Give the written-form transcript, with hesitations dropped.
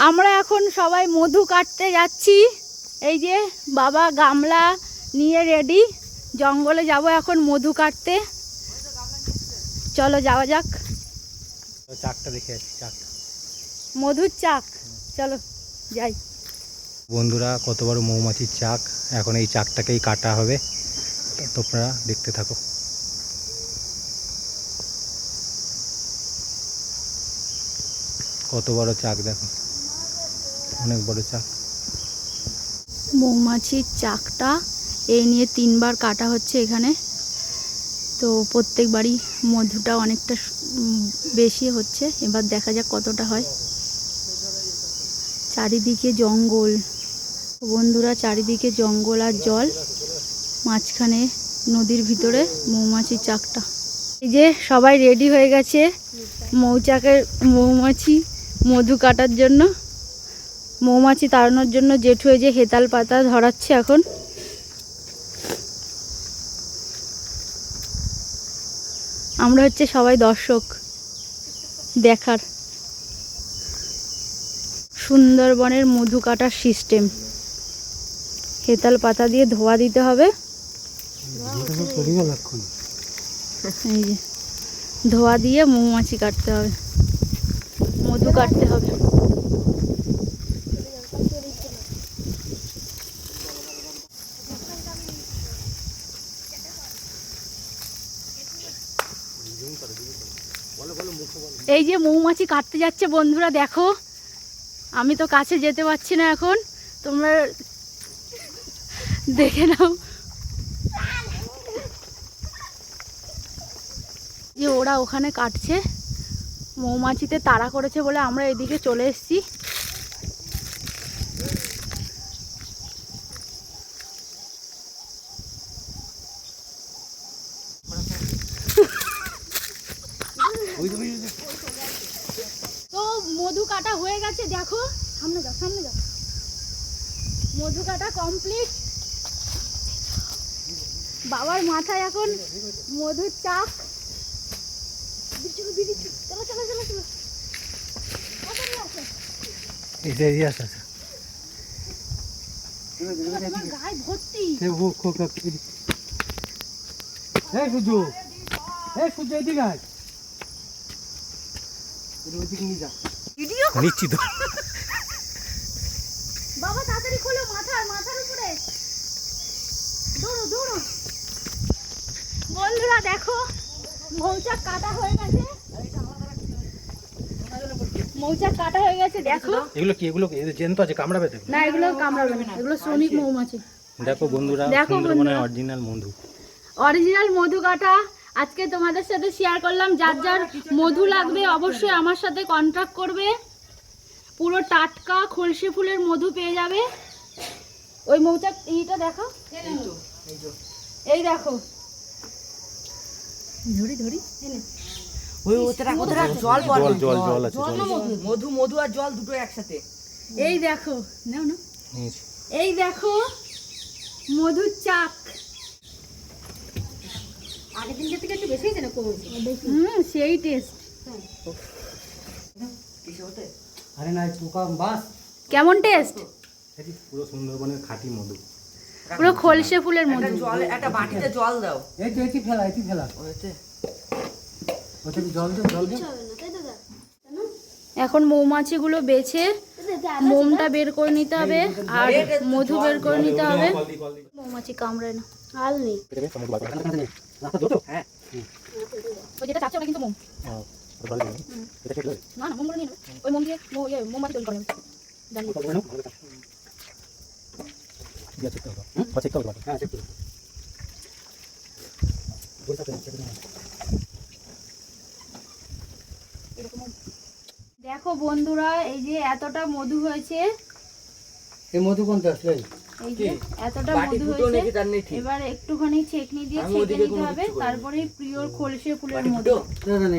আমরা এখন সবাই মধু কাটতে যাচ্ছি। এই যে বাবা গামলা নিয়ে রেডি, জঙ্গলে যাব এখন মধু কাটতে। চলো যাওয়া যাক। চাকটা দেখে আসি, চাক, মধুর চাক, চলো যাই। বন্ধুরা কত বড় মৌমাছির চাক, এখন এই চাকটাকেই কাটা হবে, তোমরা দেখতে থাকো। কত বড় চাক দেখো, অনেক বড় চাক। মৌমাছির চাকটা এই নিয়ে 3 বার কাটা হচ্ছে এখানে। তো প্রত্যেকবারই মধুটা অনেকটা বেশি হচ্ছে, এবার দেখা যাক কতটা হয়। চারিদিকে জঙ্গল বন্ধুরা, চারিদিকে জঙ্গল আর জল, মাঝখানে নদীর ভিতরে মৌমাছির চাকটা। এই যে সবাই রেডি হয়ে গেছে মৌমাছি মধু কাটার জন্য। মৌমাছি তাড়ানোর জন্য জেঠু এই যে হেতাল পাতা ধরাচ্ছে এখন। আমরা হচ্ছে সবাই দর্শক দেখার। সুন্দরবনের মধু কাটার সিস্টেম, হেতাল পাতা দিয়ে ধোয়া দিতে হবে। এই যে ধোয়া দিয়ে মৌমাছি কাটতে হবে, মধু কাটতে হবে। এই যে মৌমাছি কাটতে যাচ্ছে বন্ধুরা, দেখো। আমি তো কাছে যেতে পারছি না এখন, তোমরা দেখে নাও যে ওরা ওখানে কাটছে। মৌমাছিতে তাড়া করেছে বলে আমরা এদিকে চলে এসেছি। তো মধু কাটা হয়ে গেছে, দেখো। সামনে যাও, সামনে যাও। মধু কাটা কমপ্লিট। বাবার মাথায় এখন মধুর চাক। চলো চলো চলো চলো। গায়ে ভর্তি। নিচ্ছি তো। বাবা তাড়াতাড়ি খোলো, মাথার উপরে দৌড়ো দৌড়ো। বন্ধুরা দেখো, মৌচাক কাটা হয়ে গেছে। মৌচাক কাটা হয়ে গেছে, দেখো। এগুলো কি? এগুলো জ্যান্ত আছে, কামড়াবে তো? না, এগুলো কামড়াবে না, এগুলো শ্রমিক মৌমাছি। দেখো বন্ধুরা, সুন্দরবনের অরিজিনাল মধু। অরিজিনাল মধু কাটা আজকে তোমাদের সাথে শেয়ার করলাম। যার যার মধু লাগবে অবশ্যই আমার সাথে কন্ট্যাক্ট করবে। পুরো টাটকা খলসে ফুলের মধু পেয়ে যাবে। ওই মৌচাক এইটা দেখো, এই দেখো। ধরি ধরি ওই ওতরা ওতরা জল পড়ে, জল জল আছে, জল। মধু মধু আর জল দুটো একসাথে। এই দেখো, নাও না, এই দেখো মধুর চাক। আগের দিনকে থেকে একটু বেশি হয়েছে না, কম হয়েছে? সেই টেস্ট। আরে না পোকা বাস কেমন টেস্ট? এটি পুরো সুন্দরবনের খাঁটি মধু, পুরো খলসে ফুলের মধু। জল একটা বাটিতে জল দাও। এটি ফেলা ওইতে ওটা জল দে জল দে। এখন মৌমাছিগুলো বেছে মোমটা বের করে নিতে হবে আর মধু বের করে নিতে হবে। মৌমাছি কামড়ায় না, হাল নেই। হ্যাঁ ওই যেটা চাচ্ছে ওটা কিন্তু মোম। না না, মোম করে নিয়ে নেবে। ওই মোম দিয়ে মোমবাতি তৈরি করে নেবে। দেখো বন্ধুরা, এই যে এতটা মধু হয়েছে। এই মধু কোনটা আসলে? এই যে এতটা মধু হয়েছে। এবার একটুখানি ছেঁকনি দিয়ে ছেঁকে নিতে হবে, তারপরে পিওর খলসে ফুলের মধু। না না না